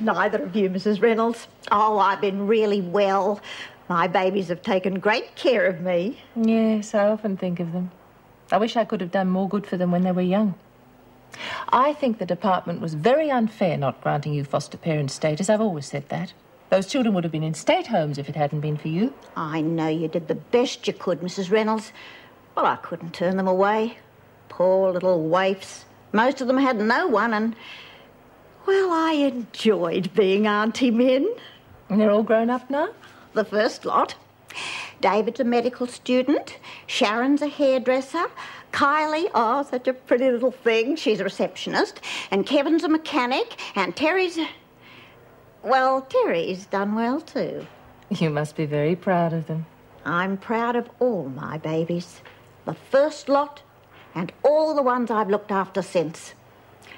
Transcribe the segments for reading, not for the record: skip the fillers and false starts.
Neither of you, Mrs. Reynolds. Oh, I've been really well. My babies have taken great care of me. Yes, I often think of them. I wish I could have done more good for them when they were young. I think the department was very unfair not granting you foster parent status. I've always said that. Those children would have been in state homes if it hadn't been for you. I know you did the best you could, Mrs. Reynolds. Well, I couldn't turn them away. Poor little waifs. Most of them had no one, and, well, I enjoyed being Auntie Min. And they're all grown up now? The first lot. David's a medical student. Sharon's a hairdresser. Kylie, oh, such a pretty little thing. She's a receptionist. And Kevin's a mechanic. And Terry's... Well, Terry's done well, too. You must be very proud of them. I'm proud of all my babies. The first lot and all the ones I've looked after since.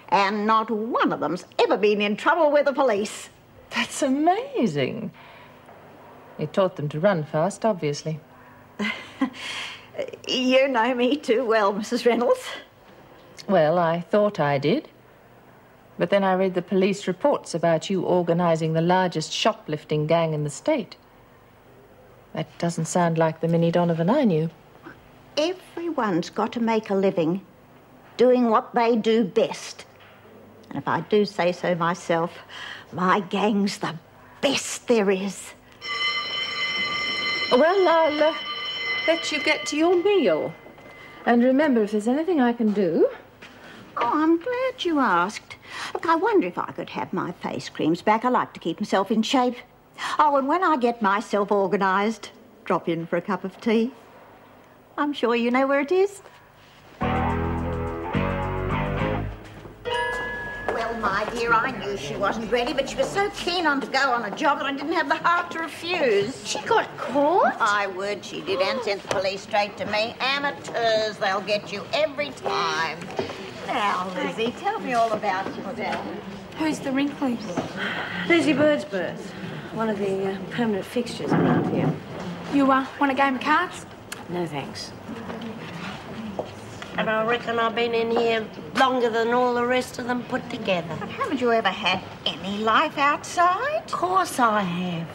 And not one of them's ever been in trouble with the police. That's amazing. You taught them to run fast, obviously. You know me too well, Mrs. Reynolds. Well, I thought I did. But then I read the police reports about you organising the largest shoplifting gang in the state. That doesn't sound like the Minnie Donovan I knew. Everyone's got to make a living doing what they do best. And if I do say so myself, my gang's the best there is. Well, I'll let you get to your meal. And remember, if there's anything I can do... Oh, I'm glad you asked. Look, I wonder if I could have my face creams back. I like to keep myself in shape. Oh, and when I get myself organised, drop in for a cup of tea. I'm sure you know where it is. Well, my dear, I knew she wasn't ready, but she was so keen on to go on a job that I didn't have the heart to refuse. She got caught? My word, she did, and sent the police straight to me. Amateurs, they'll get you every time. Now, Lizzie, tell me all about your dad. Who's the wrinkly? Lizzie Birdsworth, one of the permanent fixtures around here. You want a game of cards? No, thanks. And I reckon I've been in here longer than all the rest of them put together. But haven't you ever had any life outside? Of course I have.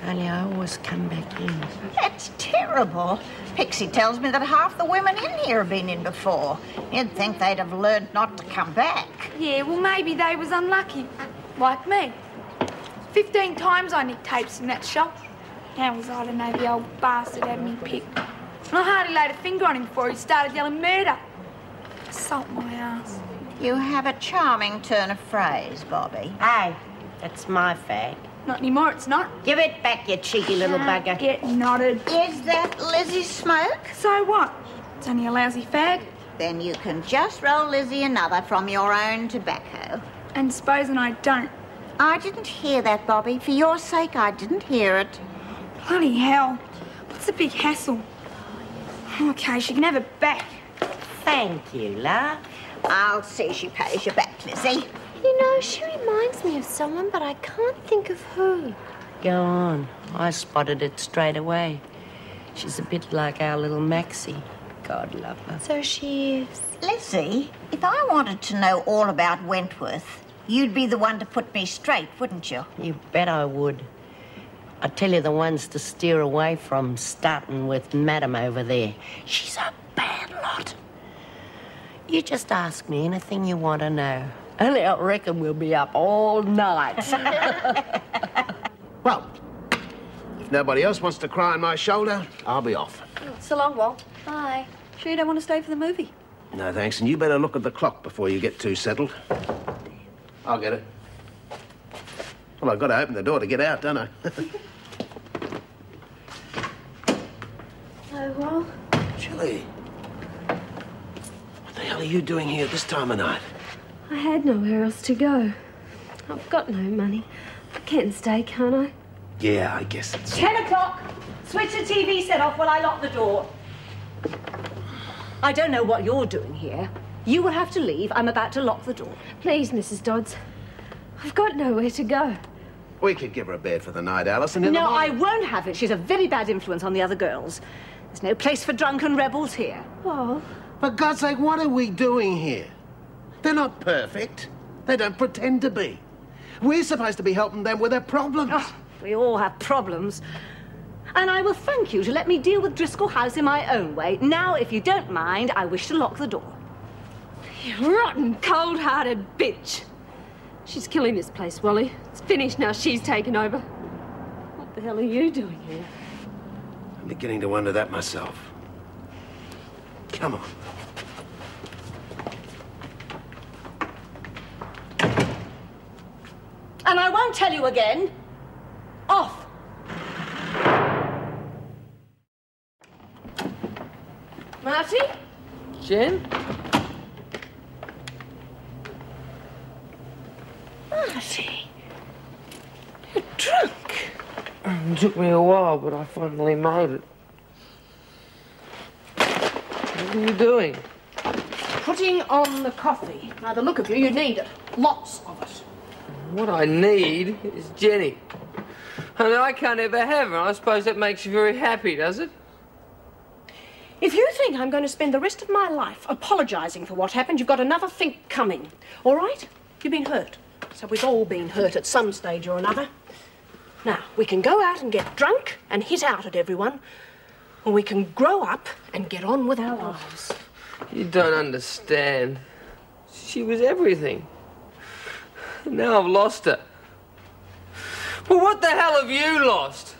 Only I always come back in. That's terrible. Pixie tells me that half the women in here have been in before. You'd think they'd have learned not to come back. Yeah, well, maybe they was unlucky. Like me. 15 times I nicked tapes in that shop. How was I to know the old bastard had me picked? And I hardly laid a finger on him before he started yelling murder. Salt my ass. You have a charming turn of phrase, Bobby. Hey, that's my fag. Not anymore, it's not. Give it back, you cheeky little bugger. Get knotted. Is that Lizzie's smoke? So what? It's only a lousy fag. Then you can just roll Lizzie another from your own tobacco. And supposing I don't. I didn't hear that, Bobby. For your sake, I didn't hear it. Bloody hell. What's the big hassle? Okay, she can have it back. Thank you, love. I'll see she pays you back, Lizzie. You know, she reminds me of someone, but I can't think of who. Go on. I spotted it straight away. She's a bit like our little Maxie. God love her. So she is. Lizzie, if I wanted to know all about Wentworth, you'd be the one to put me straight, wouldn't you? You bet I would. I tell you the ones to steer away from, starting with Madam over there. She's a bad lot. You just ask me anything you want to know. Only I reckon we'll be up all night. Well, if nobody else wants to cry on my shoulder, I'll be off. So long, Walt. Bye. Sure you don't want to stay for the movie? No, thanks, and you better look at the clock before you get too settled. I'll get it. Well, I've got to open the door to get out, don't I? Oh, well. Chilly. What the hell are you doing here at this time of night? I had nowhere else to go. I've got no money. I can stay, can't I? Yeah, I guess it's... 10 o'clock. Switch the TV set off while I lock the door. I don't know what you're doing here. You will have to leave. I'm about to lock the door. Please, Mrs. Dodds. I've got nowhere to go. We could give her a bed for the night, Alison. In No, the I morning. won't have it. She's a very bad influence on the other girls. There's no place for drunken rebels here. Well, For God's sake, what are we doing here? They're not perfect. They don't pretend to be. We're supposed to be helping them with their problems. Oh, we all have problems. And I will thank you to let me deal with Driscoll House in my own way. Now, if you don't mind, I wish to lock the door. You rotten, cold-hearted bitch. She's killing this place, Wally. It's finished now. She's taken over. What the hell are you doing here? I'm beginning to wonder that myself. Come on. And I won't tell you again. Off. Marty? Jen? Marty? You're drunk. It took me a while, but I finally made it. What are you doing? Putting on the coffee. By the look of you, you need it. Lots of it. What I need is Jenny. I mean, I can't ever have her. I suppose that makes you very happy, does it? If you think I'm going to spend the rest of my life apologising for what happened, you've got another think coming. All right? You've been hurt. So we've all been hurt at some stage or another. Now, we can go out and get drunk and hit out at everyone, or we can grow up and get on with our lives. You don't understand. She was everything. Now I've lost her. Well, what the hell have you lost?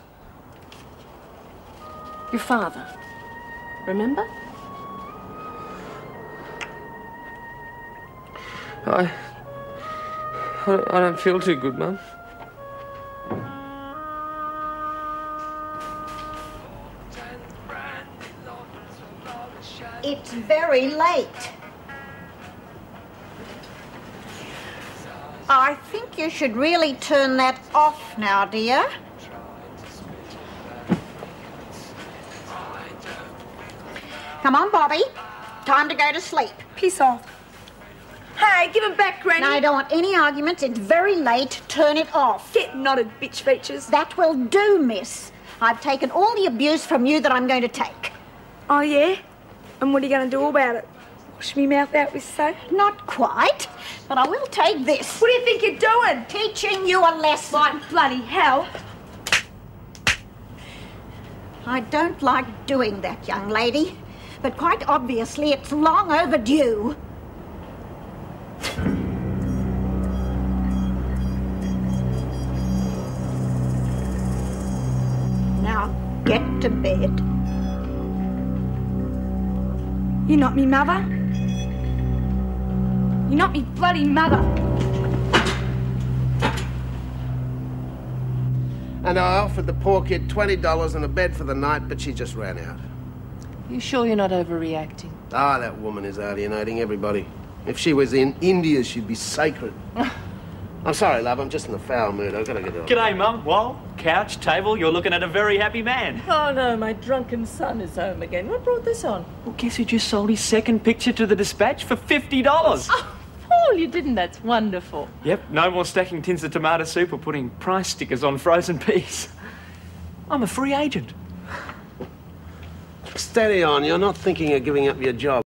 Your father. Remember? I don't feel too good, Mum. It's very late. I think you should really turn that off now, dear. Come on, Bobby. Time to go to sleep. Piss off. Hey, give it back, Granny. No, I don't want any arguments. It's very late. Turn it off. Get knotted, bitch features. That will do, miss. I've taken all the abuse from you that I'm going to take. Oh, yeah? And what are you going to do about it? Wash me mouth out with soap? Not quite, but I will take this. What do you think you're doing? Teaching you a lesson. Like bloody hell. I don't like doing that, young lady, but quite obviously it's long overdue. Now, get to bed. You're not me mother. You're not me bloody mother. And I offered the poor kid $20 and a bed for the night, but she just ran out. You sure you're not overreacting? Ah, that woman is alienating everybody. If she was in India, she'd be sacred. I'm sorry, love, I'm just in a foul mood. I've got to get on. G'day, Mum. Well, couch, table, you're looking at a very happy man. Oh, no, my drunken son is home again. What brought this on? Well, guess who just sold his second picture to the Dispatch for $50? Oh, Paul, you didn't. That's wonderful. Yep, no more stacking tins of tomato soup or putting price stickers on frozen peas. I'm a free agent. Steady on, you're not thinking of giving up your job.